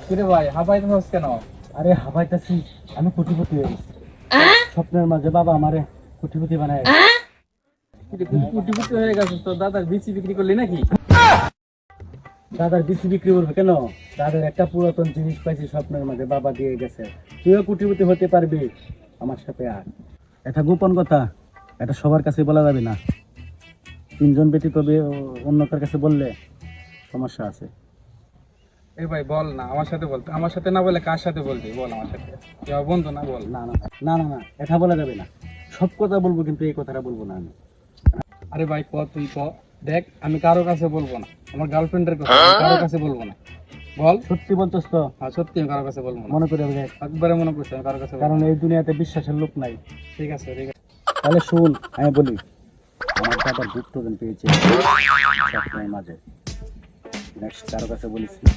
কিরে ভাই হাঁপাইতেছিস কেন? আরে হাবাইতাছি, আমি কোটিপতি হয়ে গেছি। স্বপ্নের মাঝে বাবা আমারে কোটিপতি বানায়। কিরে তুই কোটিপতি হয়ে গেছিস, তো দাদার বিচি বিক্রি করলি নাকি? দাদার বিসি বিক্রি করবে কেন? দাদার একটা পুরাতন জিনিস পাইছি স্বপ্নের মাঝে, বাবা দিয়ে গেছে। তুইও কোটিপতি হতে পারবি আমার সাথে। আর এটা গোপন কথা, এটা সবার কাছে বলা যাবে না। তিনজন ব্যতীত অন্য কার কাছে বললে সমস্যা আছে। এই ভাই বল না, আমার সাথে বল। আমার সাথে না বলে কার সাথে বলবি? বল আমার সাথে। তুই আমার বন্ধু না, বল। না না না না না, এটা বলা যাবে না। সব কথা বলবো, কিন্তু এই কথাটা বলবো না আমি। আরে ভাই ক, তুই ক। দেখ আমি কারো কাছে বলবো না, আমার গার্লফ্রেন্ডের কথা আমি কারো কাছে বলবো না। বল। সত্যি বলতেছ তো? হ্যাঁ সত্যি, আমি কারো কাছে বলবো না। মনে করে দেখ, একবারে মনে করছি আমি কারো কাছে বলবো কারণ না। এই দুনিয়াতে বিশ্বাসের লোক নাই। ঠিক আছে ঠিক আছে। তাহলে শুন, আমি বলি, আমার দাদার গুপ্তধন পেয়েছে স্বপ্নের মাঝে। নেক্সট কারো কাছে বলিস না।